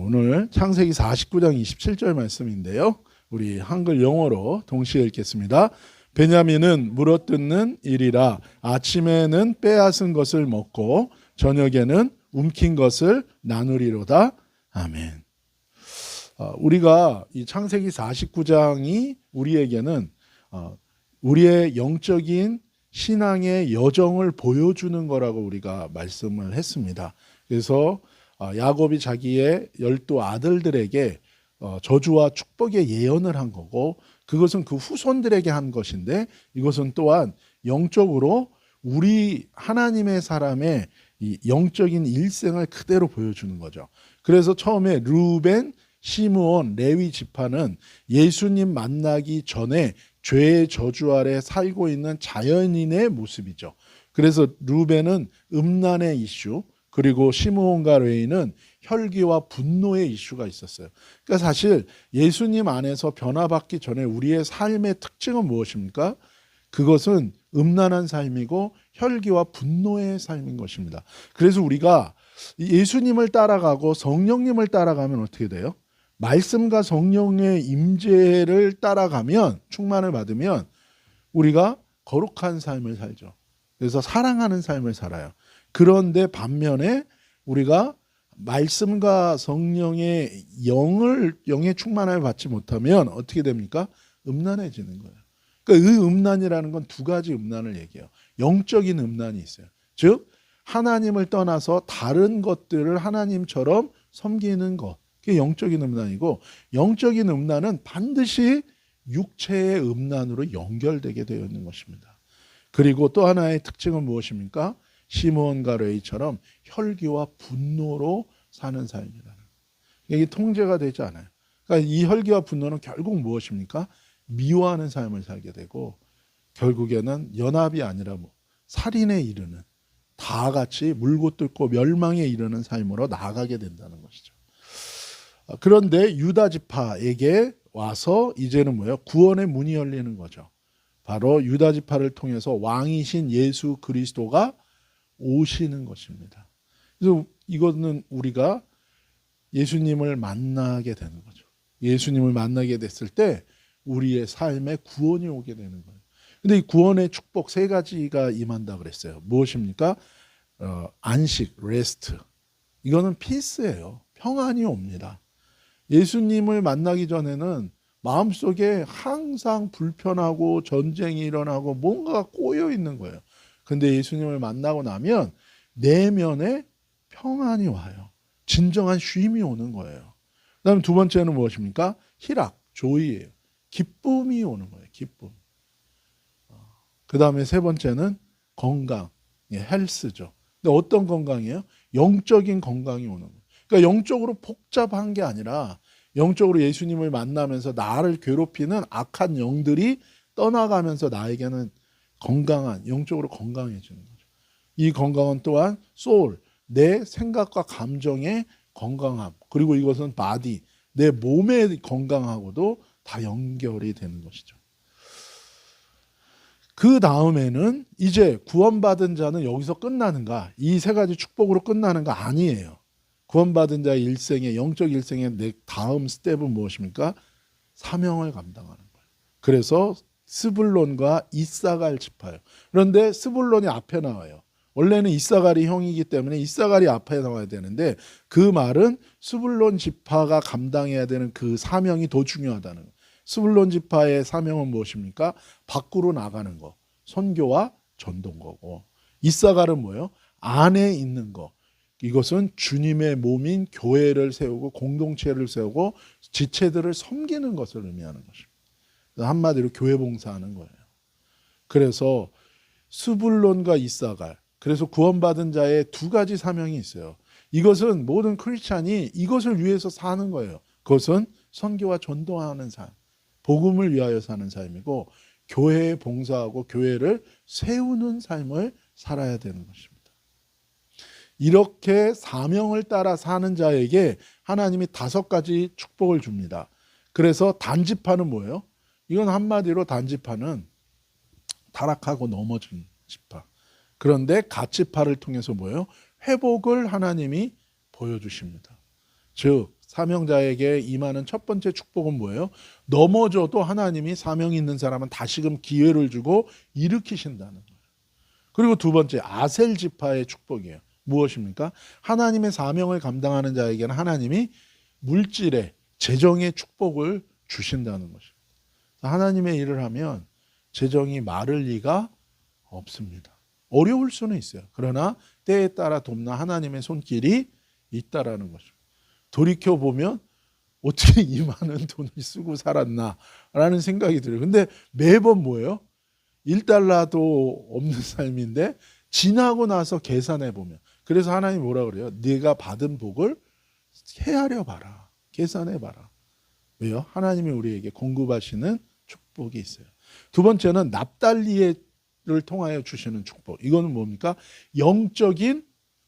오늘 창세기 49장 27절 말씀인데요. 우리 한글 영어로 동시에 읽겠습니다. 베냐민은 물어뜯는 일이라 아침에는 빼앗은 것을 먹고 저녁에는 움킨 것을 나누리로다. 아멘. 우리가 이 창세기 49장이 우리에게는 우리의 영적인 신앙의 여정을 보여주는 거라고 우리가 말씀을 했습니다. 그래서 야곱이 자기의 12 아들들에게 저주와 축복의 예언을 한 거고, 그것은 그 후손들에게 한 것인데, 이것은 또한 영적으로 우리 하나님의 사람의 이 영적인 일생을 그대로 보여주는 거죠. 그래서 처음에 르우벤, 시므온, 레위 지파는 예수님 만나기 전에 죄의 저주 아래 살고 있는 자연인의 모습이죠. 그래서 르우벤은 음란의 이슈, 그리고 시므온과 레위는 혈기와 분노의 이슈가 있었어요. 그러니까 사실 예수님 안에서 변화받기 전에 우리의 삶의 특징은 무엇입니까? 그것은 음란한 삶이고 혈기와 분노의 삶인 것입니다. 그래서 우리가 예수님을 따라가고 성령님을 따라가면 어떻게 돼요? 말씀과 성령의 임재를 따라가면, 충만을 받으면 우리가 거룩한 삶을 살죠. 그래서 사랑하는 삶을 살아요. 그런데 반면에 우리가 말씀과 성령의 영의 충만함을 받지 못하면 어떻게 됩니까? 음란해지는 거예요. 그러니까 이 음란이라는 건 두 가지 음란을 얘기해요. 영적인 음란이 있어요. 즉 하나님을 떠나서 다른 것들을 하나님처럼 섬기는 것, 그게 영적인 음란이고, 영적인 음란은 반드시 육체의 음란으로 연결되게 되어 있는 것입니다. 그리고 또 하나의 특징은 무엇입니까? 시므온과 레위처럼 혈기와 분노로 사는 삶이라는, 이게 통제가 되지 않아요. 그러니까 이 혈기와 분노는 결국 무엇입니까? 미워하는 삶을 살게 되고, 결국에는 연합이 아니라 살인에 이르는, 다 같이 물고 뜯고 멸망에 이르는 삶으로 나아가게 된다는 것이죠. 그런데 유다 지파에게 와서 이제는 뭐예요? 구원의 문이 열리는 거죠. 바로 유다 지파를 통해서 왕이신 예수 그리스도가 오시는 것입니다. 그래서 이거는 우리가 예수님을 만나게 되는 거죠. 예수님을 만나게 됐을 때 우리의 삶에 구원이 오게 되는 거예요. 근데 이 구원의 축복 세 가지가 임한다 그랬어요. 무엇입니까? 안식, 레스트. 이거는 피스예요. 평안이 옵니다. 예수님을 만나기 전에는 마음속에 항상 불편하고 전쟁이 일어나고 뭔가가 꼬여 있는 거예요. 근데 예수님을 만나고 나면 내면에 평안이 와요. 진정한 쉼이 오는 거예요. 그다음 두 번째는 무엇입니까? 희락, 조이예요. 기쁨이 오는 거예요. 기쁨. 그 다음에 세 번째는 건강, 헬스죠. 근데 어떤 건강이에요? 영적인 건강이 오는 거예요. 그러니까 영적으로 복잡한 게 아니라 영적으로 예수님을 만나면서 나를 괴롭히는 악한 영들이 떠나가면서 나에게는 건강한, 영적으로 건강해지는 거죠. 이 건강은 또한 소울, 내 생각과 감정의 건강함, 그리고 이것은 바디, 내 몸의 건강하고도 다 연결이 되는 것이죠. 그 다음에는 이제 구원받은 자는 여기서 끝나는가? 이 세 가지 축복으로 끝나는가? 아니에요. 구원받은 자의 일생의, 영적 일생의 다음 스텝은 무엇입니까? 사명을 감당하는 거예요. 그래서 스불론과 이사갈 지파예요. 그런데 스불론이 앞에 나와요. 원래는 이사갈이 형이기 때문에 이사갈이 앞에 나와야 되는데, 그 말은 스불론 지파가 감당해야 되는 그 사명이 더 중요하다는 거예요. 스불론 지파의 사명은 무엇입니까? 밖으로 나가는 거, 선교와 전도인 거고, 이사갈은 뭐예요? 안에 있는 거. 이것은 주님의 몸인 교회를 세우고 공동체를 세우고 지체들을 섬기는 것을 의미하는 것입니다. 한마디로 교회 봉사하는 거예요. 그래서 스불론과 이사갈, 그래서 구원받은 자의 두 가지 사명이 있어요. 이것은 모든 크리스찬이 이것을 위해서 사는 거예요. 그것은 선교와 전도하는 삶, 복음을 위하여 사는 삶이고, 교회에 봉사하고 교회를 세우는 삶을 살아야 되는 것입니다. 이렇게 사명을 따라 사는 자에게 하나님이 5가지 축복을 줍니다. 그래서 단지파는 뭐예요? 이건 한마디로 단지파는 타락하고 넘어진 지파. 그런데 갓지파를 통해서 뭐예요? 회복을 하나님이 보여주십니다. 즉 사명자에게 임하는 첫 번째 축복은 뭐예요? 넘어져도 하나님이 사명 있는 사람은 다시금 기회를 주고 일으키신다는 거예요. 그리고 두 번째 아셀 지파의 축복이에요. 무엇입니까? 하나님의 사명을 감당하는 자에게는 하나님이 물질의 재정의 축복을 주신다는 것입니다. 하나님의 일을 하면 재정이 마를 리가 없습니다. 어려울 수는 있어요. 그러나 때에 따라 돕는 하나님의 손길이 있다라는 것입니다. 돌이켜보면 어떻게 이 많은 돈을 쓰고 살았나라는 생각이 들어요. 근데 매번 뭐예요? 1달러도 없는 삶인데 지나고 나서 계산해 보면, 그래서 하나님 뭐라 그래요? 네가 받은 복을 헤아려 봐라. 계산해 봐라. 왜요? 하나님이 우리에게 공급하시는 축복이 있어요. 두 번째는 납달리를 통하여 주시는 축복. 이거는 뭡니까? 영적인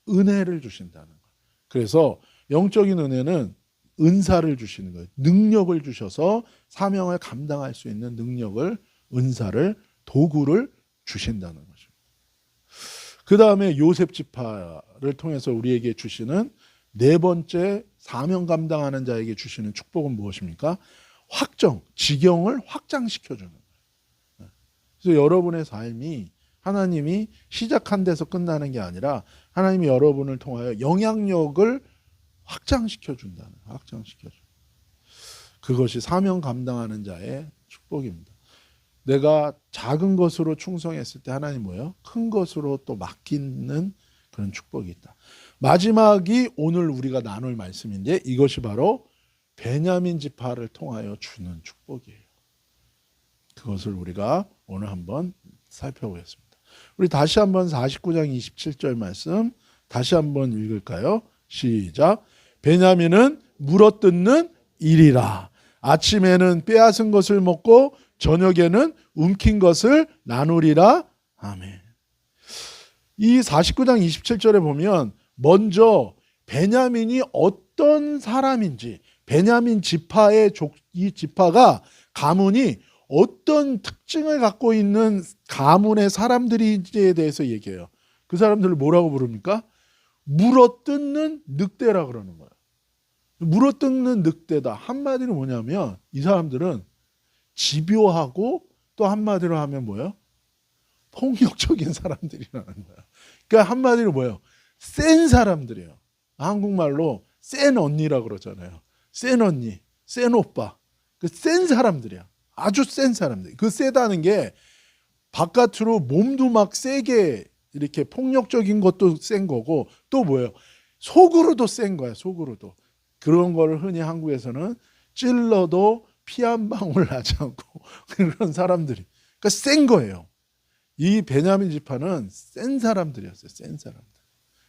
은혜를 주신다는 거예요. 그래서 영적인 은혜는 은사를 주시는 거예요. 능력을 주셔서 사명을 감당할 수 있는 능력을, 은사를, 도구를 주신다는 거죠. 그 다음에 요셉 지파를 통해서 우리에게 주시는 네 번째 사명 감당하는 자에게 주시는 축복은 무엇입니까? 확정, 지경을 확장시켜주는 거예요. 그래서 여러분의 삶이 하나님이 시작한 데서 끝나는 게 아니라 하나님이 여러분을 통하여 영향력을 확장시켜준다는 거예요. 확장시켜줘. 그것이 사명 감당하는 자의 축복입니다. 내가 작은 것으로 충성했을 때 하나님 뭐예요? 큰 것으로 또 맡기는 그런 축복이 있다. 마지막이 오늘 우리가 나눌 말씀인데 이것이 바로 베냐민 지파를 통하여 주는 축복이에요. 그것을 우리가 오늘 한번 살펴보겠습니다. 우리 다시 한번 49장 27절 말씀 다시 한번 읽을까요? 시작. 베냐민은 물어뜯는 일이라. 아침에는 빼앗은 것을 먹고 저녁에는 움킨 것을 나누리라. 아멘. 이 49장 27절에 보면 먼저 베냐민이 어떤 사람인지, 베냐민 지파의 이 지파가 가문이 어떤 특징을 갖고 있는 가문의 사람들인지에 대해서 얘기해요. 그 사람들을 뭐라고 부릅니까? 물어뜯는 늑대라 그러는 거예요. 물어뜯는 늑대다. 한마디로 뭐냐면 이 사람들은 집요하고 또 한마디로 하면 뭐예요? 폭력적인 사람들이라는 거예요. 그러니까 한마디로 뭐예요? 센 사람들이에요. 한국말로 센 언니라 그러잖아요. 센 언니, 센 오빠. 그 센 사람들이야. 아주 센 사람들. 그 세다는 게 바깥으로 몸도 막 세게 이렇게 폭력적인 것도 센 거고 또 뭐예요? 속으로도 센 거야. 속으로도. 그런 거를 흔히 한국에서는 찔러도 피 한 방울 나지 않고 그런 사람들이. 그러니까 센 거예요. 이 베냐민 지파는 센 사람들이었어요. 센 사람들.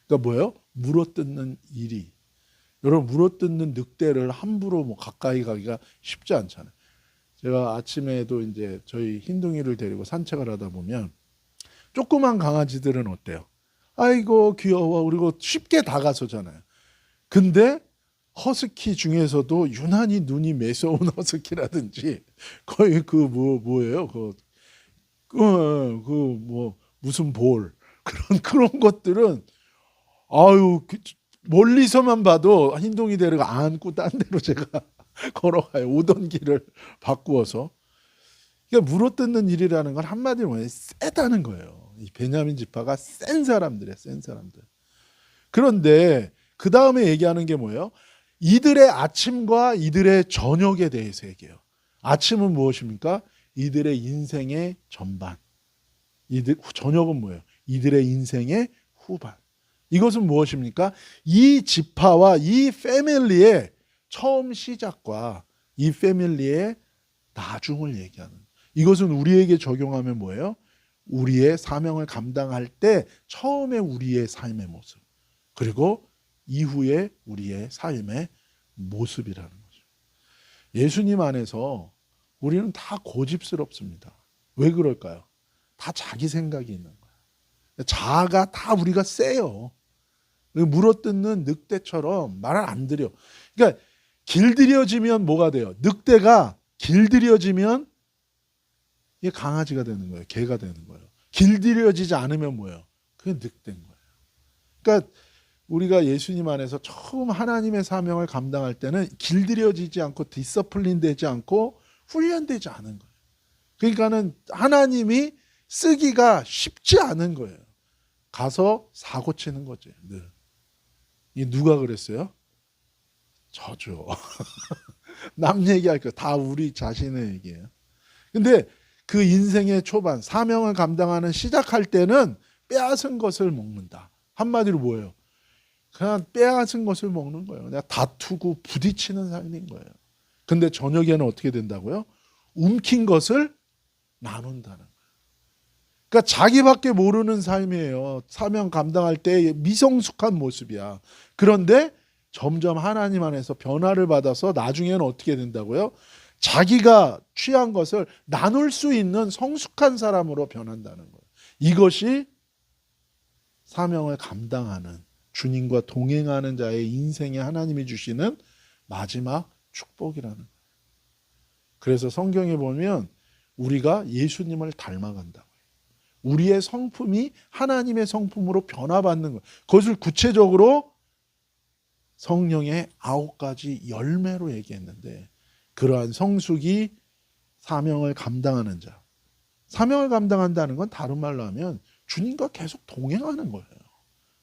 그러니까 뭐예요? 물어뜯는 일이. 여러분 물어뜯는 늑대를 함부로 뭐 가까이 가기가 쉽지 않잖아요. 제가 아침에도 이제 저희 흰둥이를 데리고 산책을 하다 보면 조그만 강아지들은 어때요? 아이고 귀여워. 그리고 쉽게 다가서잖아요. 근데 허스키 중에서도 유난히 눈이 매서운 허스키라든지 거의 그 뭐예요? 무슨 볼 그런 것들은 아유 멀리서만 봐도 흰둥이 데리고 안고 딴 데로 제가 걸어가요. 오던 길을 바꾸어서. 그러니까 물어뜯는 일이라는 건 한마디로 뭐예요? 세다는 거예요. 이 베냐민 지파가 센 사람들이에요. 센 사람들. 그런데 그 다음에 얘기하는 게 뭐예요? 이들의 아침과 이들의 저녁에 대해서 얘기해요. 아침은 무엇입니까? 이들의 인생의 전반. 저녁은 뭐예요? 이들의 인생의 후반. 이것은 무엇입니까? 이 지파와 이 패밀리의 처음 시작과 이 패밀리의 나중을 얘기하는. 이것은 우리에게 적용하면 뭐예요? 우리의 사명을 감당할 때 처음에 우리의 삶의 모습. 그리고 이후에 우리의 삶의 모습이라는 거죠. 예수님 안에서 우리는 다 고집스럽습니다. 왜 그럴까요? 다 자기 생각이 있는 거예요. 자아가 다 우리가 세요. 물어뜯는 늑대처럼 말을 안 들여. 그러니까 길들여지면 뭐가 돼요? 늑대가 길들여지면 이게 강아지가 되는 거예요. 개가 되는 거예요. 길들여지지 않으면 뭐예요? 그게 늑대인 거예요. 그러니까 우리가 예수님 안에서 처음 하나님의 사명을 감당할 때는 길들여지지 않고 디서플린 되지 않고 훈련되지 않은 거예요. 그러니까는 하나님이 쓰기가 쉽지 않은 거예요. 가서 사고 치는 거죠. 늘. 이 누가 그랬어요? 저죠. 남 얘기할 거 다 우리 자신의 얘기예요. 근데 그 인생의 초반 사명을 감당하는 시작할 때는 빼앗은 것을 먹는다. 한마디로 뭐예요? 그냥 빼앗은 것을 먹는 거예요. 그냥 다투고 부딪히는 삶인 거예요. 근데 저녁에는 어떻게 된다고요? 움킨 것을 나눈다는 거예요. 그러니까 자기밖에 모르는 삶이에요. 사명 감당할 때 미성숙한 모습이야. 그런데 점점 하나님 안에서 변화를 받아서 나중에는 어떻게 된다고요? 자기가 취한 것을 나눌 수 있는 성숙한 사람으로 변한다는 거예요. 이것이 사명을 감당하는 주님과 동행하는 자의 인생에 하나님이 주시는 마지막 축복이라는 거예요. 그래서 성경에 보면 우리가 예수님을 닮아간다고요. 우리의 성품이 하나님의 성품으로 변화받는 거예요. 그것을 구체적으로 성령의 9가지 열매로 얘기했는데 그러한 성숙이 사명을 감당하는 자. 사명을 감당한다는 건 다른 말로 하면 주님과 계속 동행하는 거예요.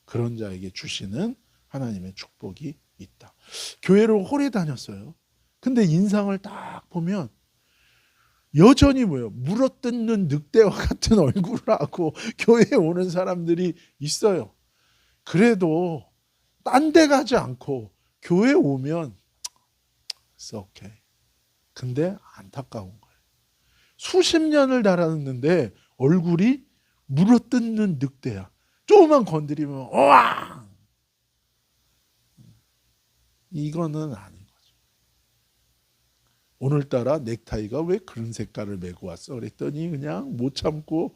그런 자에게 주시는 하나님의 축복이 있다. 교회를 오래 다녔어요. 근데 인상을 딱 보면 여전히 뭐예요? 물어뜯는 늑대와 같은 얼굴을 하고 교회에 오는 사람들이 있어요. 그래도 딴 데 가지 않고 교회에 오면 it's okay. 근데 안타까운 거예요. 수십 년을 달았는데 얼굴이 물어뜯는 늑대야. 조금만 건드리면 우왕! 이거는 아닌 거죠. 오늘따라 넥타이가 왜 그런 색깔을 메고 왔어? 그랬더니 그냥 못 참고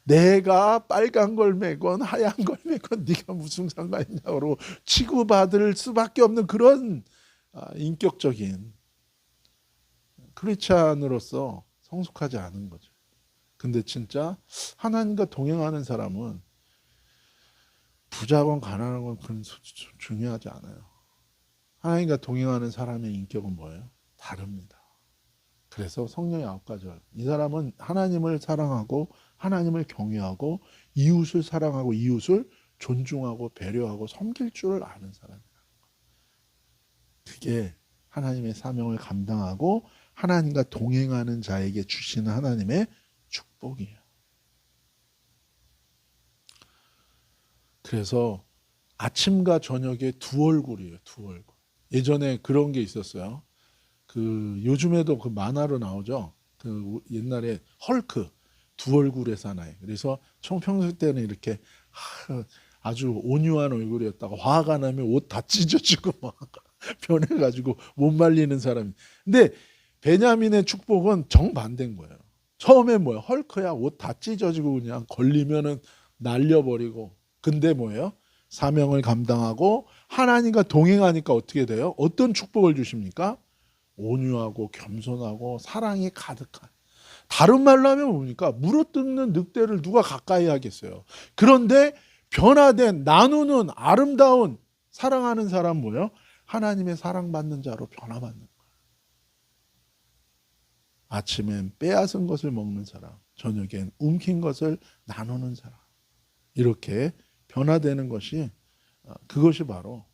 내가 빨간 걸 메건 하얀 걸 메건 네가 무슨 상관이냐고 치고받을 수밖에 없는 그런 인격적인 크리스찬으로서 성숙하지 않은 거죠. 근데 진짜 하나님과 동행하는 사람은 부자건 가난한 건 그런 중요하지 않아요. 하나님과 동행하는 사람의 인격은 뭐예요? 다릅니다. 그래서 성령의 9가지. 이 사람은 하나님을 사랑하고 하나님을 경외하고 이웃을 사랑하고 이웃을 존중하고 배려하고 섬길 줄 아는 사람이에요. 그게 하나님의 사명을 감당하고 하나님과 동행하는 자에게 주시는 하나님의 축복이에요. 그래서 아침과 저녁에 두 얼굴이에요. 두 얼굴. 예전에 그런 게 있었어요. 요즘에도 그 만화로 나오죠. 옛날에 헐크 두 얼굴의 사나이. 그래서 총평소 때는 이렇게 아주 온유한 얼굴이었다가 화가 나면 옷 다 찢어지고 막 변해가지고 못 말리는 사람이. 근데 베냐민의 축복은 정반대인 거예요. 처음에 뭐예요? 헐크야 옷 다 찢어지고 그냥 걸리면은 날려버리고. 근데 뭐예요? 사명을 감당하고 하나님과 동행하니까 어떻게 돼요? 어떤 축복을 주십니까? 온유하고 겸손하고 사랑이 가득한. 다른 말로 하면 뭡니까? 물어뜯는 늑대를 누가 가까이 하겠어요. 그런데 변화된 나누는 아름다운 사랑하는 사람 뭐예요? 하나님의 사랑받는 자로 변화받는 거예요. 아침엔 빼앗은 것을 먹는 사람, 저녁엔 움킨 것을 나누는 사람. 이렇게 변화되는 것이 그것이 바로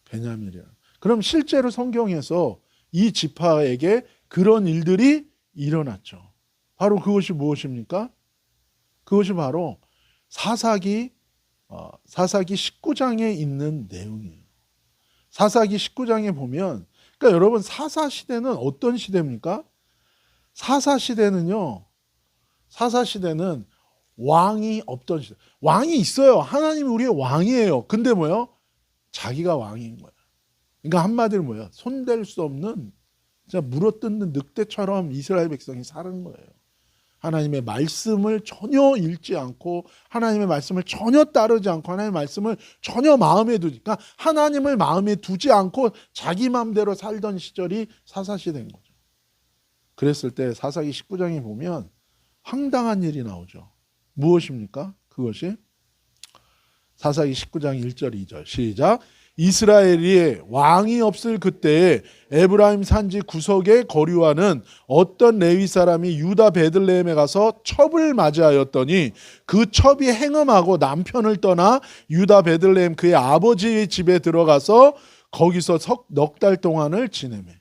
베냐민이라. 그럼 실제로 성경에서 이 지파에게 그런 일들이 일어났죠. 바로 그것이 무엇입니까? 그것이 바로 사사기 19장에 있는 내용이에요. 사사기 19장에 보면, 그러니까 여러분 사사 시대는 어떤 시대입니까? 사사 시대는 왕이 없던 시대. 왕이 있어요. 하나님이 우리의 왕이에요. 근데 뭐예요? 자기가 왕인 거예요. 그러니까 한마디로 뭐예요? 손댈 수 없는 진짜 물어뜯는 늑대처럼 이스라엘 백성이 사는 거예요. 하나님의 말씀을 전혀 읽지 않고 하나님의 말씀을 전혀 따르지 않고 하나님의 말씀을 전혀 마음에 두니까 하나님을 마음에 두지 않고 자기 마음대로 살던 시절이 사사시대인 거죠. 그랬을 때 사사기 19장에 보면 황당한 일이 나오죠. 무엇입니까? 그것이 사사기 19장 1절 2절 시작. 이스라엘이 왕이 없을 그때에 에브라임 산지 구석에 거류하는 어떤 레위 사람이 유다 베들레헴에 가서 첩을 맞이하였더니 그 첩이 행음하고 남편을 떠나 유다 베들레헴 그의 아버지의 집에 들어가서 거기서 넉 달 동안을 지내매.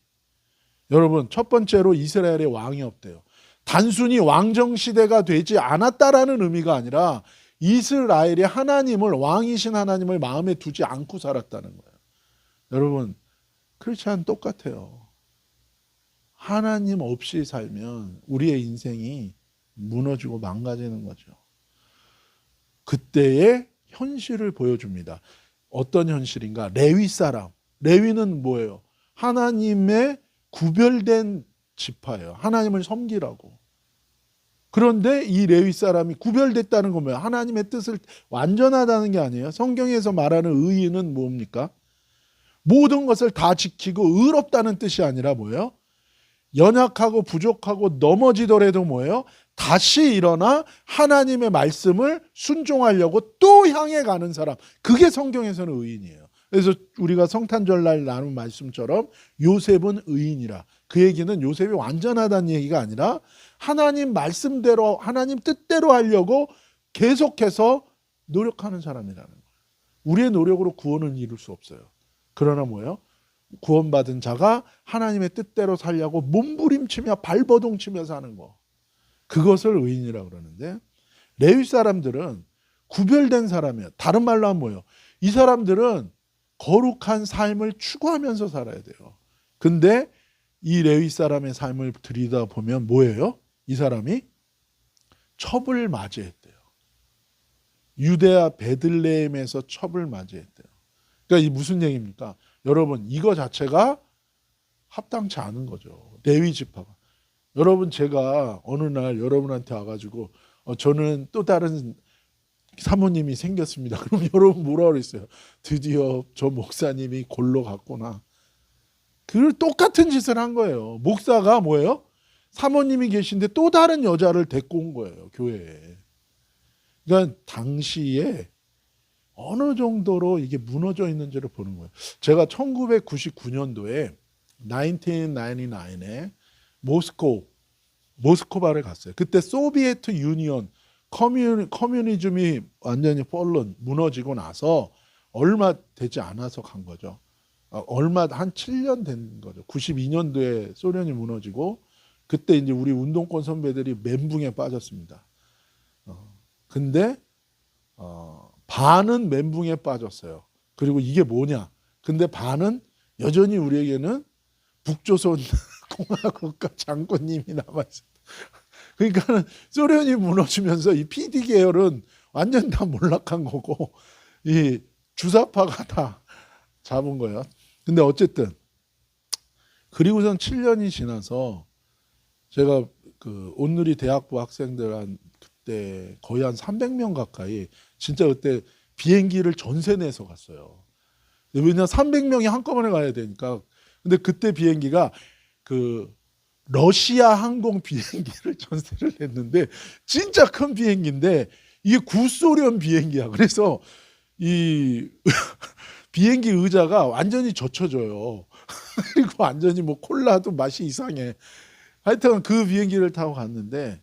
여러분, 첫 번째로 이스라엘에 왕이 없대요. 단순히 왕정 시대가 되지 않았다라는 의미가 아니라 이스라엘이 하나님을, 왕이신 하나님을 마음에 두지 않고 살았다는 거예요. 여러분, 크리스찬 똑같아요. 하나님 없이 살면 우리의 인생이 무너지고 망가지는 거죠. 그때의 현실을 보여줍니다. 어떤 현실인가? 레위 사람. 레위는 뭐예요? 하나님의 구별된 지파예요. 하나님을 섬기라고. 그런데 이 레위 사람이 구별됐다는 건 뭐예요? 하나님의 뜻을 완전하다는 게 아니에요. 성경에서 말하는 의인은 뭡니까? 모든 것을 다 지키고 의롭다는 뜻이 아니라 뭐예요? 연약하고 부족하고 넘어지더라도 뭐예요? 다시 일어나 하나님의 말씀을 순종하려고 또 향해 가는 사람. 그게 성경에서는 의인이에요. 그래서 우리가 성탄절날 나눈 말씀처럼 요셉은 의인이라. 그 얘기는 요셉이 완전하다는 얘기가 아니라 하나님 말씀대로 하나님 뜻대로 하려고 계속해서 노력하는 사람이라는 거예요. 우리의 노력으로 구원은 이룰 수 없어요. 그러나 뭐예요? 구원받은 자가 하나님의 뜻대로 살려고 몸부림치며 발버둥치며 사는 거. 그것을 의인이라고 그러는데, 레위 사람들은 구별된 사람이에요. 다른 말로 하면 뭐예요? 이 사람들은 거룩한 삶을 추구하면서 살아야 돼요. 근데 이 레위 사람의 삶을 들여다보면 뭐예요? 이 사람이 첩을 맞이했대요. 유대아 베들레헴에서 첩을 맞이했대요. 그러니까 이 무슨 얘기입니까? 여러분, 이거 자체가 합당치 않은 거죠. 레위 지파가. 여러분, 제가 어느 날 여러분한테 와가지고 저는 또 다른 사모님이 생겼습니다. 그럼 여러분 뭐라 그랬어요? 드디어 저 목사님이 골로 갔구나. 그 똑같은 짓을 한 거예요. 목사가 뭐예요? 사모님이 계신데 또 다른 여자를 데리고 온 거예요, 교회에. 그러니까 당시에 어느 정도로 이게 무너져 있는지를 보는 거예요. 제가 1999년도에 1999에 모스크바를 갔어요. 그때 소비에트 유니언 커뮤니즘이 완전히 무너지고 나서 얼마 되지 않아서 간 거죠. 얼마 한 7년 된 거죠. 92년도에 소련이 무너지고 그때 이제 우리 운동권 선배들이 멘붕에 빠졌습니다. 근데 반은 멘붕에 빠졌어요. 그리고 이게 뭐냐? 근데 반은 여전히 우리에게는 북조선 공화국가 장군님이 남아있어요. 그러니까 소련이 무너지면서 이 PD 계열은 완전 다 몰락한 거고 이 주사파가 다 잡은 거예요. 근데 어쨌든 그리고선 7년이 지나서 제가 그 온누리 대학부 학생들 한 그때 거의 한 300명 가까이 진짜 그때 비행기를 전세 내서 갔어요. 왜냐면 300명이 한꺼번에 가야 되니까. 근데 그때 비행기가 그 러시아 항공 비행기를 전세를 냈는데 진짜 큰 비행기인데 이게 구소련 비행기야. 그래서 이 비행기 의자가 완전히 젖혀져요. 그리고 완전히 뭐 콜라도 맛이 이상해. 하여튼 그 비행기를 타고 갔는데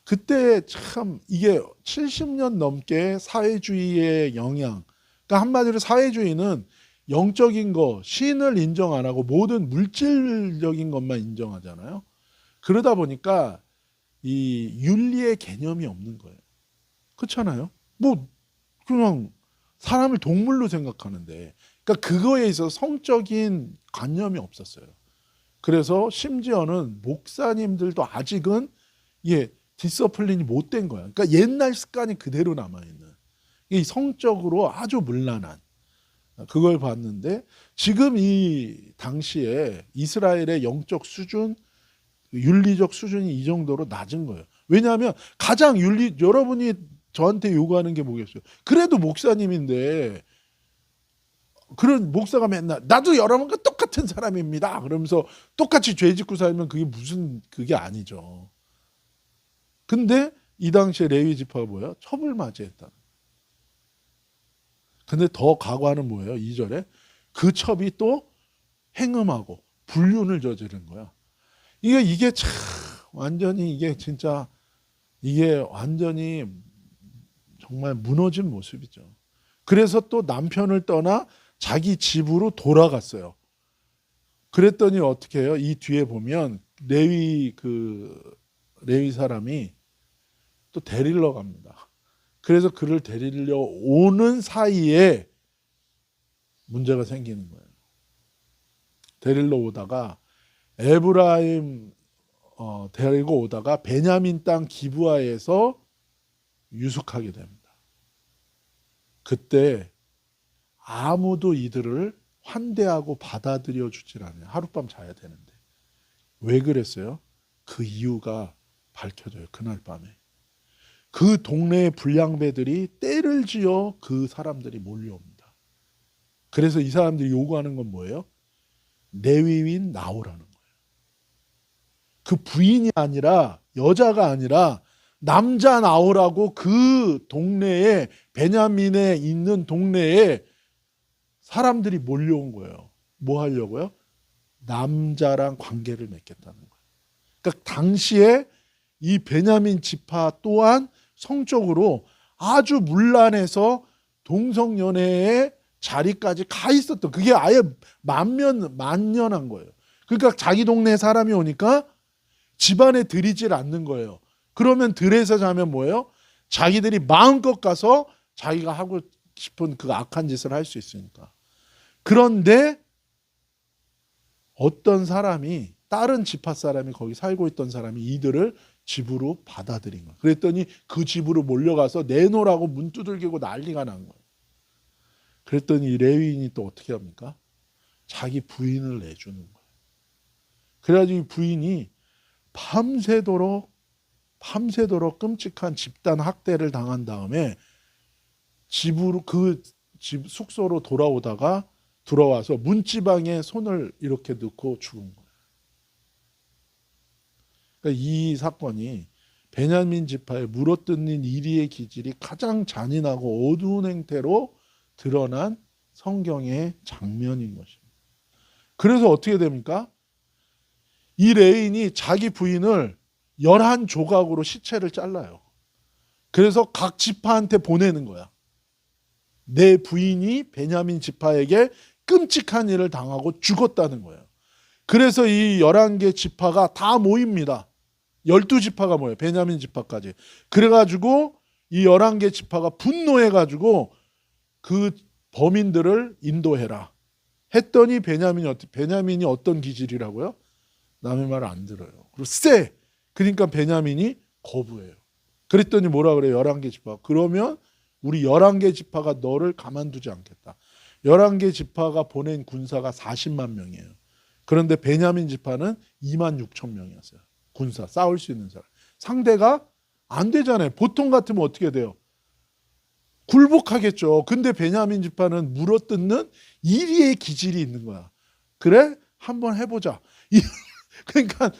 그때 참 이게 70년 넘게 사회주의의 영향. 그러니까 한마디로 사회주의는 영적인 거, 신을 인정 안 하고 모든 물질적인 것만 인정하잖아요. 그러다 보니까 이 윤리의 개념이 없는 거예요. 그렇잖아요. 뭐 그냥 사람을 동물로 생각하는데, 그러니까 그거에 있어서 성적인 관념이 없었어요. 그래서 심지어는 목사님들도 아직은 디서플린이 못 된 거야. 그러니까 옛날 습관이 그대로 남아 있는. 이 성적으로 아주 문란한. 그걸 봤는데 지금 이 당시에 이스라엘의 영적 수준, 윤리적 수준이 이 정도로 낮은 거예요. 왜냐하면 가장 여러분이 저한테 요구하는 게 뭐겠어요? 그래도 목사님인데 그런 목사가 맨날 나도 여러분과 똑같은 사람입니다. 그러면서 똑같이 죄 짓고 살면 그게 아니죠. 근데 이 당시에 레위 지파가 뭐야? 첩을 맞이했다. 근데 더 과거는 뭐예요? 2절에 그 첩이 또 행음하고 불륜을 저지른 거야. 이게 참 완전히 이게 진짜 이게 완전히 정말 무너진 모습이죠. 그래서 또 남편을 떠나 자기 집으로 돌아갔어요. 그랬더니 어떻게 해요? 이 뒤에 보면 레위 사람이 또 데리러 갑니다. 그래서 그를 데리러 오는 사이에 문제가 생기는 거예요. 데리러 오다가 에브라임 데리고 오다가 베냐민 땅 기브아에서 유숙하게 됩니다. 그때 아무도 이들을 환대하고 받아들여 주질 않아요. 하룻밤 자야 되는데. 왜 그랬어요? 그 이유가 밝혀져요. 그날 밤에. 그 동네의 불량배들이 때를 지어 그 사람들이 몰려옵니다. 그래서 이 사람들이 요구하는 건 뭐예요? 레위인 나오라는 거예요. 그 부인이 아니라 여자가 아니라 남자 나오라고 그 동네에 베냐민에 있는 동네에 사람들이 몰려온 거예요. 뭐 하려고요? 남자랑 관계를 맺겠다는 거예요. 그러니까 당시에 이 베냐민 지파 또한 성적으로 아주 문란해서 동성연애의 자리까지 가 있었던, 그게 아예 만연한 거예요. 그러니까 자기 동네에 사람이 오니까 집안에 들이질 않는 거예요. 그러면 들에서 자면 뭐예요? 자기들이 마음껏 가서 자기가 하고 싶은 그 악한 짓을 할 수 있으니까. 그런데 어떤 사람이, 다른 지파 사람이, 거기 살고 있던 사람이 이들을 집으로 받아들인 거예요. 그랬더니 그 집으로 몰려가서 내놓으라고 문 두들기고 난리가 난 거예요. 그랬더니 이 레위인이 또 어떻게 합니까? 자기 부인을 내주는 거예요. 그래가지고 이 부인이 밤새도록 끔찍한 집단 학대를 당한 다음에 집으로, 그 집 숙소로 돌아와서 문지방에 손을 이렇게 넣고 죽은 거예요. 그러니까 이 사건이 베냐민 지파의 물어뜯는 이리의 기질이 가장 잔인하고 어두운 행태로 드러난 성경의 장면인 것입니다. 그래서 어떻게 됩니까? 이 레인이 자기 부인을 11조각으로 시체를 잘라요. 그래서 각 지파한테 보내는 거야. 내 부인이 베냐민 지파에게 끔찍한 일을 당하고 죽었다는 거예요. 그래서 이 11개 지파가 다 모입니다. 12지파가 모여요. 베냐민 지파까지. 그래가지고 이 11개 지파가 분노해가지고 그 범인들을 인도해라 했더니 베냐민이 어떤 기질이라고요? 남의 말을 안 들어요. 그리고 그러니까 베냐민이 거부해요. 그랬더니 뭐라 그래요? 11개 지파. 그러면 우리 11개 지파가 너를 가만두지 않겠다. 11개 지파가 보낸 군사가 40만 명이에요. 그런데 베냐민 지파는 2만 6천 명이었어요. 군사, 싸울 수 있는 사람. 상대가 안 되잖아요. 보통 같으면 어떻게 돼요? 굴복하겠죠. 근데 베냐민 지파는 물어뜯는 이리의 기질이 있는 거야. 그래? 한번 해보자. 그러니까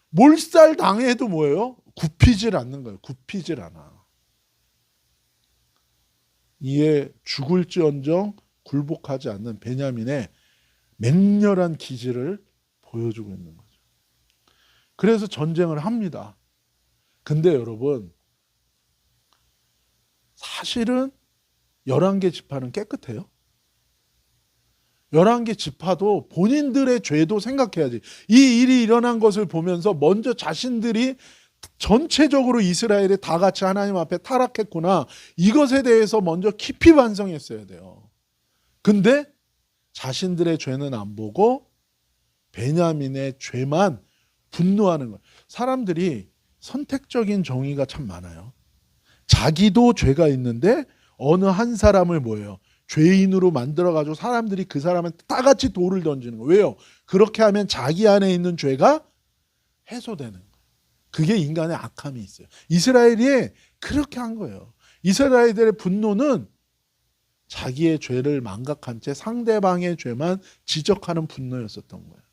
몰살 당해도 뭐예요? 굽히질 않는 거예요. 굽히질 않아. 이에 죽을지언정 굴복하지 않는 베냐민의 맹렬한 기질을 보여주고 있는 거죠. 그래서 전쟁을 합니다. 근데 여러분, 사실은 11개 지파는 깨끗해요. 11개 지파도 본인들의 죄도 생각해야지. 이 일이 일어난 것을 보면서 먼저 자신들이 전체적으로 이스라엘이 다 같이 하나님 앞에 타락했구나, 이것에 대해서 먼저 깊이 반성했어야 돼요. 근데 자신들의 죄는 안 보고 베냐민의 죄만 분노하는 거예요. 사람들이 선택적인 정의가 참 많아요. 자기도 죄가 있는데 어느 한 사람을 뭐예요? 죄인으로 만들어가지고 사람들이 그 사람한테 다 같이 돌을 던지는 거예요. 왜요? 그렇게 하면 자기 안에 있는 죄가 해소되는 거예요. 그게 인간의 악함이 있어요. 이스라엘이 그렇게 한 거예요. 이스라엘들의 분노는 자기의 죄를 망각한 채 상대방의 죄만 지적하는 분노였었던 거예요.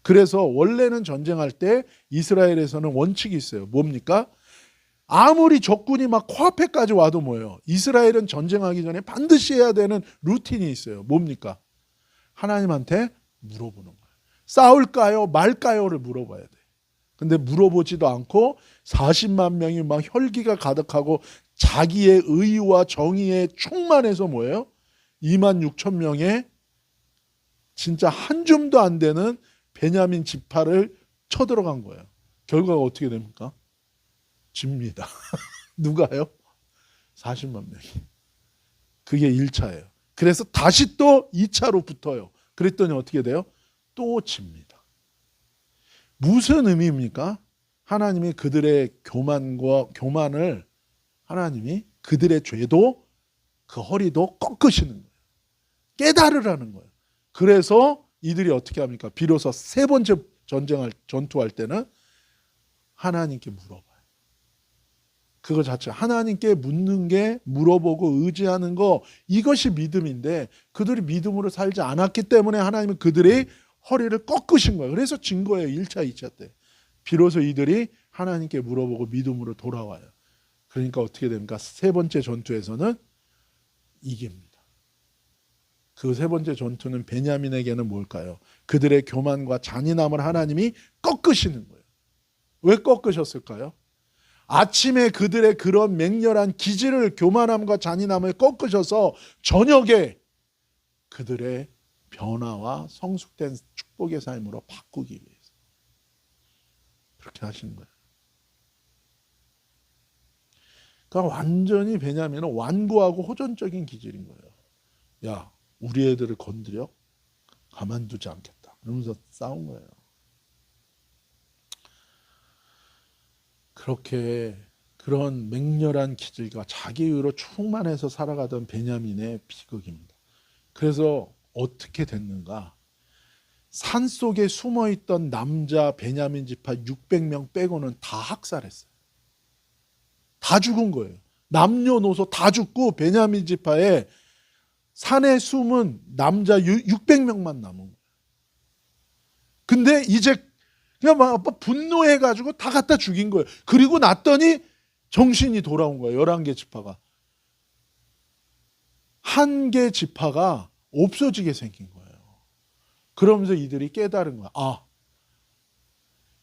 그래서 원래는 전쟁할 때 이스라엘에서는 원칙이 있어요. 뭡니까? 아무리 적군이 막 코앞에까지 와도 뭐예요? 이스라엘은 전쟁하기 전에 반드시 해야 되는 루틴이 있어요. 뭡니까? 하나님한테 물어보는 거예요. 싸울까요? 말까요?를 물어봐야 돼. 근데 물어보지도 않고 40만 명이 막 혈기가 가득하고 자기의 의와 정의에 충만해서 뭐예요? 2만 6천 명의 진짜 한 줌도 안 되는 베냐민 지파를 쳐들어간 거예요. 결과가 어떻게 됩니까? 집니다. 누가요? 40만 명이. 그게 1차예요. 그래서 다시 또 2차로 붙어요. 그랬더니 어떻게 돼요? 또 집니다. 무슨 의미입니까? 하나님이 그들의 교만을 하나님이 그들의 죄도 그 허리도 꺾으시는 거예요. 깨달으라는 거예요. 그래서 이들이 어떻게 합니까? 비로소 세 번째 전투할 때는 하나님께 물어봐요. 그거 자체 하나님께 묻는 게 물어보고 의지하는 거 이것이 믿음인데 그들이 믿음으로 살지 않았기 때문에 하나님은 그들의 허리를 꺾으신 거예요. 그래서 진 거예요. 1차, 2차 때. 비로소 이들이 하나님께 물어보고 믿음으로 돌아와요. 그러니까 어떻게 됩니까? 세 번째 전투에서는 이깁니다. 그 세 번째 전투는 베냐민에게는 뭘까요? 그들의 교만과 잔인함을 하나님이 꺾으시는 거예요. 왜 꺾으셨을까요? 아침에 그들의 그런 맹렬한 기질을 교만함과 잔인함을 꺾으셔서 저녁에 그들의 변화와 성숙된 축복의 삶으로 바꾸기 위해서 그렇게 하시는 거예요. 그러니까 완전히 베냐민은 완고하고 호전적인 기질인 거예요. 야, 우리 애들을 건드려? 가만두지 않겠다. 그러면서 싸운 거예요. 그렇게 그런 맹렬한 기질과 자기의로 충만해서 살아가던 베냐민의 비극입니다. 그래서 어떻게 됐는가? 산속에 숨어있던 남자 베냐민 지파 600명 빼고는 다 학살했어요. 다 죽은 거예요. 남녀노소 다 죽고 베냐민 지파에 산에 숨은 남자 600명만 남은 거예요. 근데 이제 그냥 막 분노해가지고 다 갖다 죽인 거예요. 그리고 났더니 정신이 돌아온 거예요. 11개 지파가. 한 개 지파가 없어지게 생긴 거예요. 그러면서 이들이 깨달은 거야.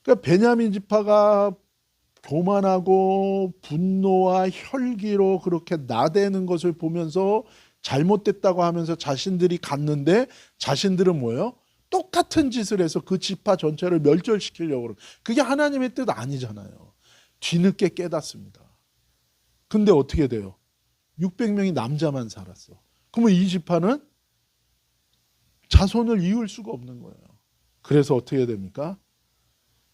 그러니까 베냐민 지파가 교만하고 분노와 혈기로 그렇게 나대는 것을 보면서 잘못됐다고 하면서 자신들이 갔는데 자신들은 뭐예요? 똑같은 짓을 해서 그 지파 전체를 멸절시키려고 그러는. 그게 하나님의 뜻 아니잖아요. 뒤늦게 깨닫습니다. 근데 어떻게 돼요? 600명이 남자만 살았어. 그러면 이 지파는 자손을 이을 수가 없는 거예요. 그래서 어떻게 됩니까?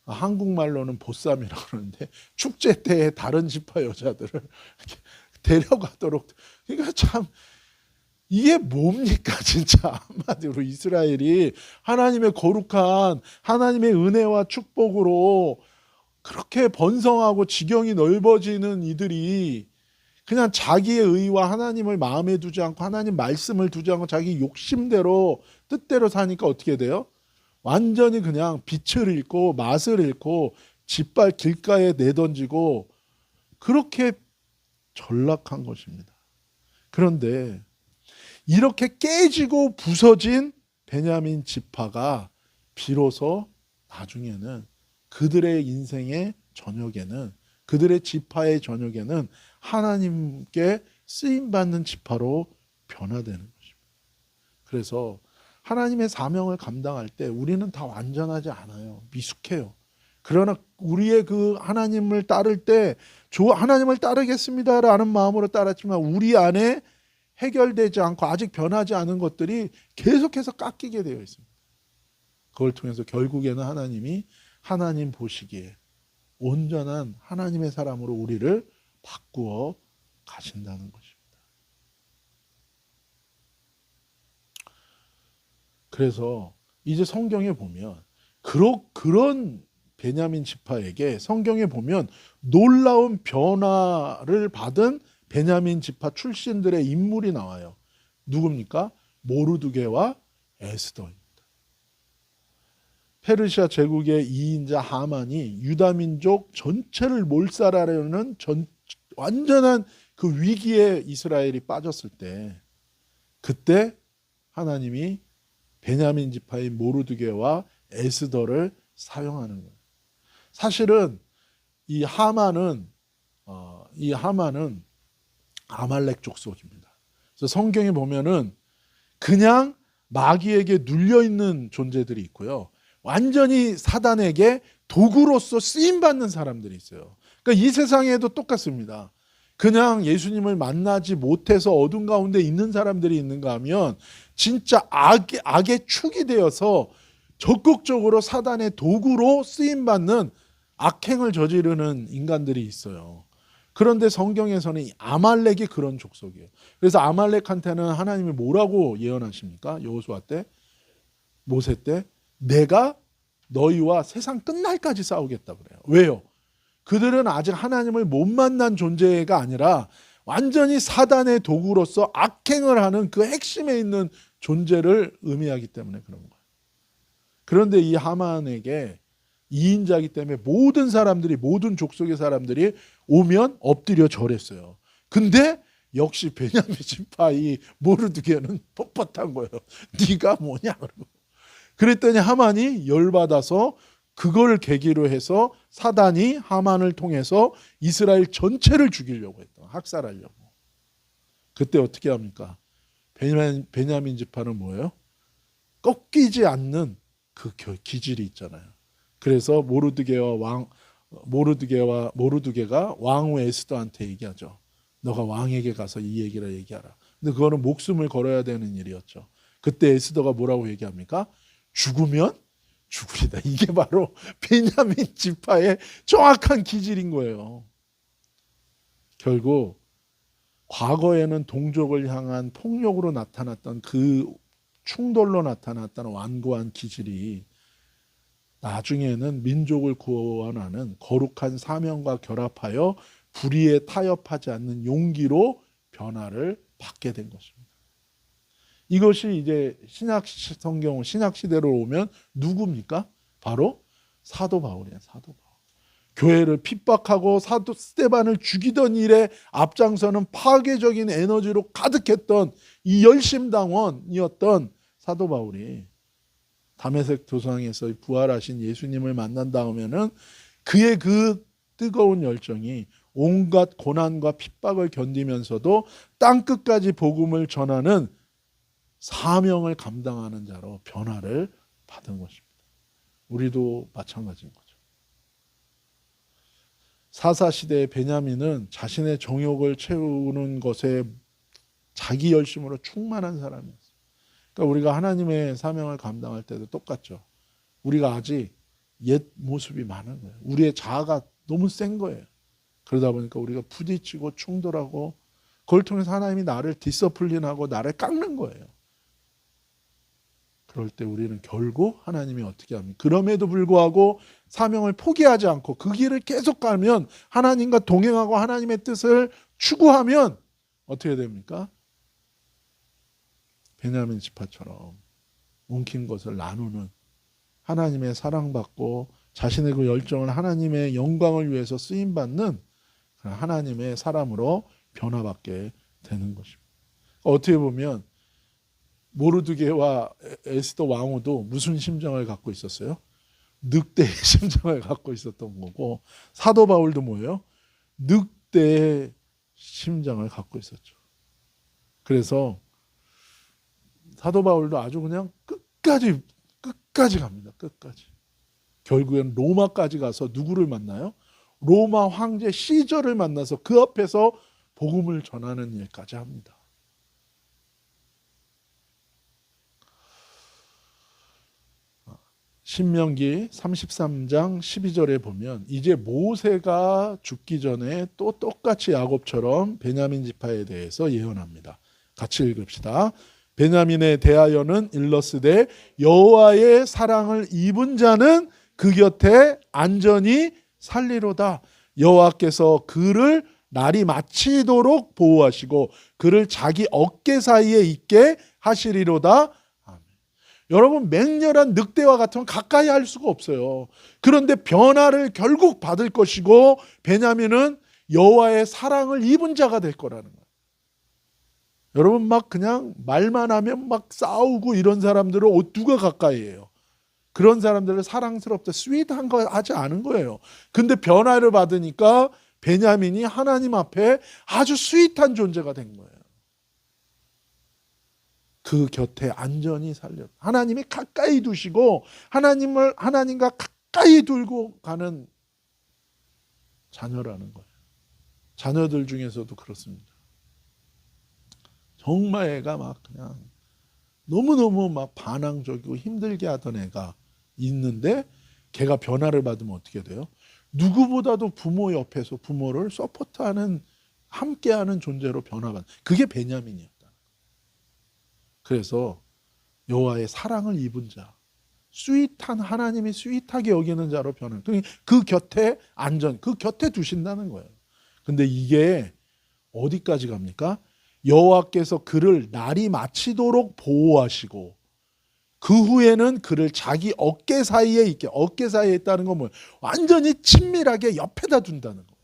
한국말로는 보쌈이라고 그러는데 축제 때에 다른 지파 여자들을 데려가도록. 그러니까 참 이게 뭡니까 진짜. 한마디로 이스라엘이 하나님의 거룩한 하나님의 은혜와 축복으로 그렇게 번성하고 지경이 넓어지는 이들이 그냥 자기의 의와 하나님을 마음에 두지 않고 하나님 말씀을 두지 않고 자기 욕심대로 뜻대로 사니까 어떻게 돼요? 완전히 그냥 빛을 잃고 맛을 잃고 짓밟 길가에 내던지고 그렇게 전락한 것입니다. 그런데 이렇게 깨지고 부서진 베냐민 지파가 비로소 나중에는 그들의 인생의 저녁에는 그들의 지파의 저녁에는 하나님께 쓰임받는 지파로 변화되는 것입니다. 그래서 하나님의 사명을 감당할 때 우리는 다 완전하지 않아요. 미숙해요. 그러나 우리의 그 하나님을 따를 때 하나님을 따르겠습니다라는 마음으로 따랐지만 우리 안에 해결되지 않고 아직 변하지 않은 것들이 계속해서 깎이게 되어 있습니다. 그걸 통해서 결국에는 하나님이 하나님 보시기에 온전한 하나님의 사람으로 우리를 바꾸어 가신다는 것입니다. 그래서 이제 성경에 보면 그런 베냐민 지파에게 성경에 보면 놀라운 변화를 받은 베냐민 지파 출신들의 인물이 나와요. 누굽니까? 모르드게와 에스더입니다. 페르시아 제국의 2인자 하만이 유다 민족 전체를 몰살하려는 완전한 그 위기에 이스라엘이 빠졌을 때, 그때 하나님이 베냐민 지파인 모르드게와 에스더를 사용하는 거예요. 사실은 이 하만은 아말렉 족속입니다. 그래서 성경에 보면은 그냥 마귀에게 눌려 있는 존재들이 있고요, 완전히 사단에게 도구로서 쓰임 받는 사람들이 있어요. 그러니까 이 세상에도 똑같습니다. 그냥 예수님을 만나지 못해서 어둠 가운데 있는 사람들이 있는가 하면 진짜 악의 축이 되어서 적극적으로 사단의 도구로 쓰임 받는 악행을 저지르는 인간들이 있어요. 그런데 성경에서는 이 아말렉이 그런 족속이에요. 그래서 아말렉한테는 하나님이 뭐라고 예언하십니까? 여호수아 때, 모세 때, 내가 너희와 세상 끝날까지 싸우겠다 그래요. 왜요? 그들은 아직 하나님을 못 만난 존재가 아니라 완전히 사단의 도구로서 악행을 하는 그 핵심에 있는 존재를 의미하기 때문에 그런 거예요. 그런데 이 하만에게 2인자이기 때문에 모든 사람들이, 모든 족속의 사람들이 오면 엎드려 절했어요. 근데 역시 베냐민 지파의 모르드게는 뻣뻣한 거예요. 네가 뭐냐 그러고. 그랬더니 하만이 열받아서 그걸 계기로 해서 사단이 하만을 통해서 이스라엘 전체를 죽이려고 했던, 학살하려고. 그때 어떻게 합니까? 베냐민 지파는 뭐예요? 꺾이지 않는 그 기질이 있잖아요. 그래서 모르드게가 왕후 에스더한테 얘기하죠. 너가 왕에게 가서 이 얘기를 얘기하라. 근데 그거는 목숨을 걸어야 되는 일이었죠. 그때 에스더가 뭐라고 얘기합니까? 죽으면 죽으리다. 이게 바로 베냐민 지파의 정확한 기질인 거예요. 결국 과거에는 동족을 향한 폭력으로 나타났던 그 충돌로 나타났던 완고한 기질이 나중에는 민족을 구원하는 거룩한 사명과 결합하여 불의에 타협하지 않는 용기로 변화를 받게 된 것입니다. 이것이 이제 성경 신약 시대로 오면 누굽니까? 바로 사도 바울이에요. 사도 바울. 교회를 핍박하고 사도 스데반을 죽이던 일에 앞장서는 파괴적인 에너지로 가득했던 이 열심당원이었던 사도 바울이 다메섹 도상에서 부활하신 예수님을 만난 다음에는 그의 그 뜨거운 열정이 온갖 고난과 핍박을 견디면서도 땅끝까지 복음을 전하는 사명을 감당하는 자로 변화를 받은 것입니다. 우리도 마찬가지인 거죠. 사사시대의 베냐민은 자신의 정욕을 채우는 것에 자기 열심으로 충만한 사람이었어요. 그러니까 우리가 하나님의 사명을 감당할 때도 똑같죠. 우리가 아직 옛 모습이 많은 거예요. 우리의 자아가 너무 센 거예요. 그러다 보니까 우리가 부딪히고 충돌하고 그걸 통해서 하나님이 나를 디서플린하고 나를 깎는 거예요. 그럴 때 우리는 결국 하나님이 어떻게 합니까? 그럼에도 불구하고 사명을 포기하지 않고 그 길을 계속 가면, 하나님과 동행하고 하나님의 뜻을 추구하면 어떻게 됩니까? 베냐민 지파처럼 엉킨 것을 나누는, 하나님의 사랑받고 자신의 그 열정을 하나님의 영광을 위해서 쓰임받는 하나님의 사람으로 변화받게 되는 것입니다. 어떻게 보면 모르드게와 에스더 왕후도 무슨 심정을 갖고 있었어요? 늑대의 심정을 갖고 있었던 거고, 사도 바울도 뭐예요? 늑대의 심정을 갖고 있었죠. 그래서 사도 바울도 아주 그냥 끝까지 갑니다. 끝까지. 결국엔 로마까지 가서 누구를 만나요? 로마 황제 시저를 만나서 그 앞에서 복음을 전하는 일까지 합니다. 신명기 33장 12절에 보면 이제 모세가 죽기 전에 또 똑같이 야곱처럼 베냐민 지파에 대해서 예언합니다. 같이 읽읍시다. 베냐민에 대하여는 일러스되 여호와의 사랑을 입은 자는 그 곁에 안전히 살리로다. 여호와께서 그를 날이 마치도록 보호하시고 그를 자기 어깨 사이에 있게 하시리로다. 아멘. 여러분, 맹렬한 늑대와 같으면 가까이 할 수가 없어요. 그런데 변화를 결국 받을 것이고 베냐민은 여호와의 사랑을 입은 자가 될 거라는 거예요. 여러분, 막 그냥 말만 하면 막 싸우고 이런 사람들을 누가 가까이 해요? 그런 사람들을 사랑스럽다, 스윗한 거 하지 않은 거예요. 근데 변화를 받으니까 베냐민이 하나님 앞에 아주 스윗한 존재가 된 거예요. 그 곁에 안전히 살려 하나님이 가까이 두시고 하나님과 가까이 두고 가는 자녀라는 거예요. 자녀들 중에서도 그렇습니다. 정말 애가 막 그냥 너무너무 막 반항적이고 힘들게 하던 애가 있는데 걔가 변화를 받으면 어떻게 돼요? 누구보다도 부모 옆에서 부모를 서포트하는, 함께하는 존재로 변화가, 그게 베냐민이었다. 그래서 여호와의 사랑을 입은 자, 스윗한, 하나님이 스윗하게 여기는 자로 변한, 그 곁에 안전, 그 곁에 두신다는 거예요. 근데 이게 어디까지 갑니까? 여호와께서 그를 날이 마치도록 보호하시고 그 후에는 그를 자기 어깨 사이에 있게, 어깨 사이에 있다는 건 뭐예요? 완전히 친밀하게 옆에다 둔다는 거예요.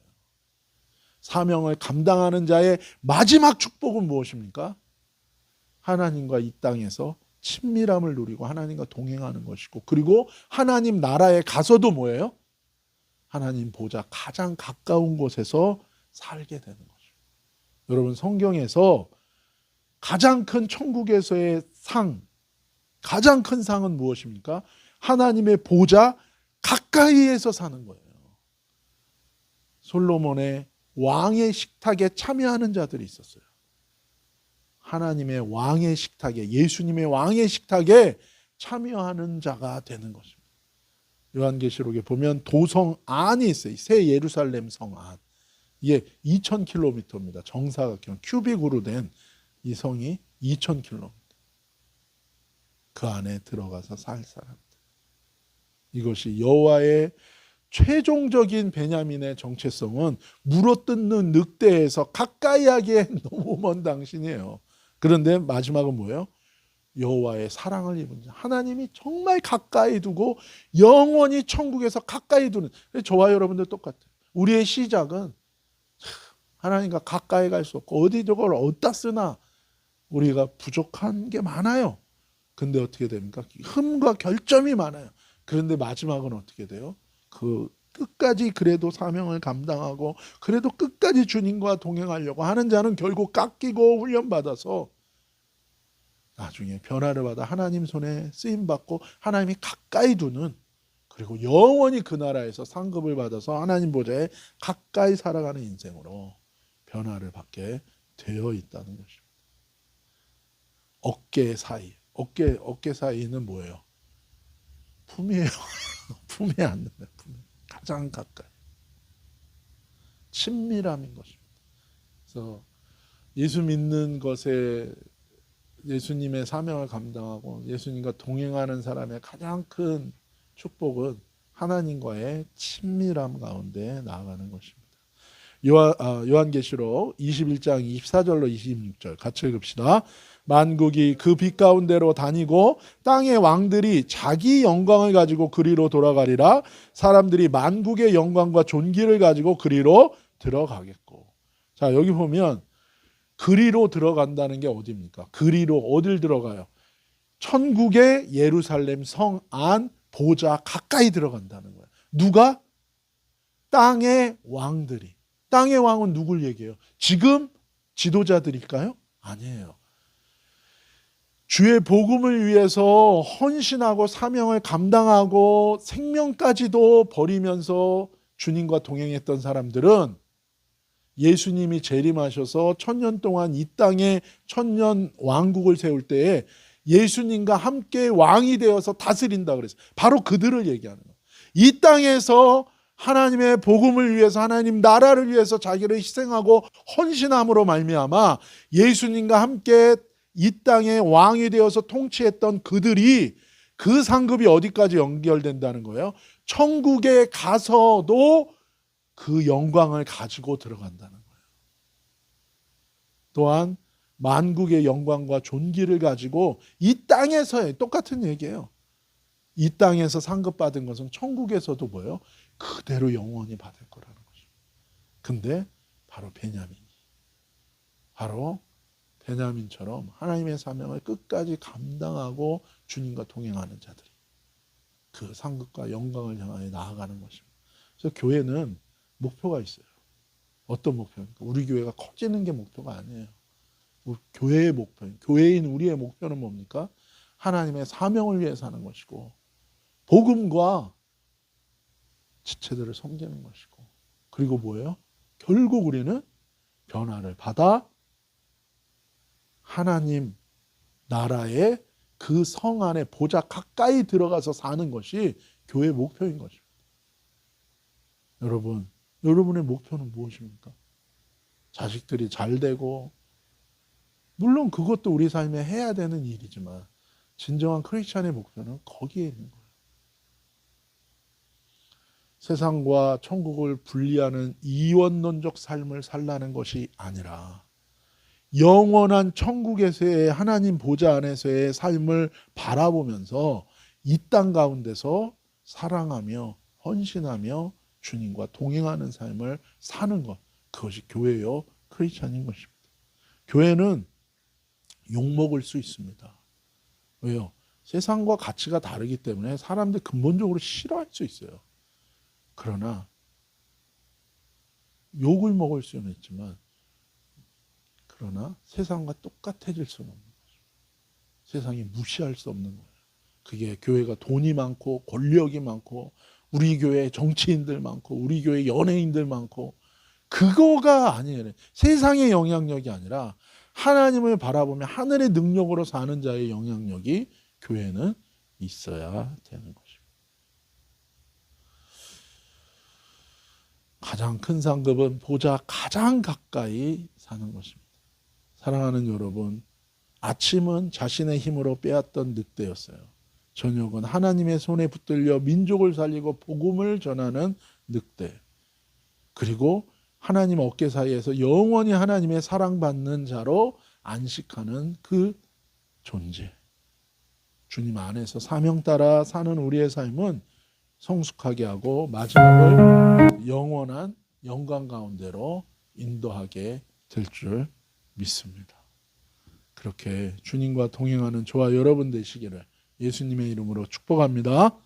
사명을 감당하는 자의 마지막 축복은 무엇입니까? 하나님과 이 땅에서 친밀함을 누리고 하나님과 동행하는 것이고, 그리고 하나님 나라에 가서도 뭐예요? 하나님 보좌 가장 가까운 곳에서 살게 되는 거죠. 여러분, 성경에서 가장 큰 천국에서의 상, 가장 큰 상은 무엇입니까? 하나님의 보좌 가까이에서 사는 거예요. 솔로몬의 왕의 식탁에 참여하는 자들이 있었어요. 하나님의 왕의 식탁에, 예수님의 왕의 식탁에 참여하는 자가 되는 것입니다. 요한계시록에 보면 도성 안이 있어요. 새 예루살렘 성 안. 이게 2000km입니다. 정사각형 큐빅으로 된 이 성이 2000km. 그 안에 들어가서 살 사람들. 이것이 여호와의 최종적인 베냐민의 정체성은 물어뜯는 늑대에서 가까이 하기에 너무 먼 당신이에요. 그런데 마지막은 뭐예요? 여호와의 사랑을 입은 자. 하나님이 정말 가까이 두고 영원히 천국에서 가까이 두는. 저와 여러분들 똑같아요. 우리의 시작은 하나님과 가까이 갈 수 없고 어디 저걸 어디다 쓰나 우리가 부족한 게 많아요. 근데 어떻게 됩니까? 흠과 결점이 많아요. 그런데 마지막은 어떻게 돼요? 그 끝까지 그래도 사명을 감당하고 그래도 끝까지 주님과 동행하려고 하는 자는 결국 깎이고 훈련받아서 나중에 변화를 받아 하나님 손에 쓰임받고 하나님이 가까이 두는, 그리고 영원히 그 나라에서 상급을 받아서 하나님 보좌에 가까이 살아가는 인생으로 변화를 받게 되어 있다는 것입니다. 어깨 사이, 어깨 사이는 뭐예요? 품이에요. 품에 앉는 거예요. 품에. 가장 가까이. 친밀함인 것입니다. 그래서 예수 믿는 것에, 예수님의 사명을 감당하고 예수님과 동행하는 사람의 가장 큰 축복은 하나님과의 친밀함 가운데 나아가는 것입니다. 요한계시록 21장 24절로 26절 같이 읽읍시다. 만국이 그 빛 가운데로 다니고 땅의 왕들이 자기 영광을 가지고 그리로 돌아가리라. 사람들이 만국의 영광과 존귀를 가지고 그리로 들어가겠고. 자, 여기 보면 그리로 들어간다는 게 어디입니까? 그리로 어딜 들어가요? 천국의 예루살렘 성 안 보좌 가까이 들어간다는 거예요. 누가? 땅의 왕들이. 땅의 왕은 누굴 얘기해요? 지금 지도자들일까요? 아니에요. 주의 복음을 위해서 헌신하고 사명을 감당하고 생명까지도 버리면서 주님과 동행했던 사람들은 예수님이 재림하셔서 1000년 동안 이 땅에 1000년 왕국을 세울 때에 예수님과 함께 왕이 되어서 다스린다 그랬어요. 바로 그들을 얘기하는 거예요. 이 땅에서 하나님의 복음을 위해서, 하나님 나라를 위해서 자기를 희생하고 헌신함으로 말미암아 예수님과 함께 이 땅의 왕이 되어서 통치했던 그들이, 그 상급이 어디까지 연결된다는 거예요? 천국에 가서도 그 영광을 가지고 들어간다는 거예요. 또한 만국의 영광과 존귀를 가지고 이 땅에서의 똑같은 얘기예요. 이 땅에서 상급받은 것은 천국에서도 뭐예요? 그대로 영원히 받을 거라는 거죠. 근데 바로 베냐민처럼 하나님의 사명을 끝까지 감당하고 주님과 동행하는 자들이 그 상급과 영광을 향하여 나아가는 것입니다. 그래서 교회는 목표가 있어요. 어떤 목표입니까? 우리 교회가 커지는 게 목표가 아니에요. 교회의 목표, 교회인 우리의 목표는 뭡니까? 하나님의 사명을 위해 사는 것이고 복음과 지체들을 섬기는 것이고 그리고 뭐예요? 결국 우리는 변화를 받아 하나님 나라의 그 성 안에 보좌 가까이 들어가서 사는 것이 교회의 목표인 것입니다. 여러분, 여러분의 목표는 무엇입니까? 자식들이 잘 되고 물론 그것도 우리 삶에 해야 되는 일이지만 진정한 크리스찬의 목표는 거기에 있는 거예요. 세상과 천국을 분리하는 이원론적 삶을 살라는 것이 아니라 영원한 천국에서의 하나님 보좌 안에서의 삶을 바라보면서 이 땅 가운데서 사랑하며 헌신하며 주님과 동행하는 삶을 사는 것, 그것이 교회요 크리스찬인 것입니다. 교회는 욕먹을 수 있습니다. 왜요? 세상과 가치가 다르기 때문에 사람들 근본적으로 싫어할 수 있어요. 그러나 욕을 먹을 수는 있지만 그러나 세상과 똑같아질 수는 없는 거죠. 세상이 무시할 수 없는 거예요. 그게 교회가 돈이 많고 권력이 많고 우리 교회 정치인들 많고 우리 교회 연예인들 많고 그거가 아니에요. 세상의 영향력이 아니라 하나님을 바라보며 하늘의 능력으로 사는 자의 영향력이 교회는 있어야 되는 것입니다. 가장 큰 상급은 보좌 가장 가까이 사는 것입니다. 사랑하는 여러분, 아침은 자신의 힘으로 빼앗던 늑대였어요. 저녁은 하나님의 손에 붙들려 민족을 살리고 복음을 전하는 늑대. 그리고 하나님 어깨 사이에서 영원히 하나님의 사랑받는 자로 안식하는 그 존재. 주님 안에서 사명 따라 사는 우리의 삶은 성숙하게 하고 마지막을 영원한 영광 가운데로 인도하게 될 줄 믿습니다. 그렇게 주님과 동행하는 저와 여러분 되시기를 예수님의 이름으로 축복합니다.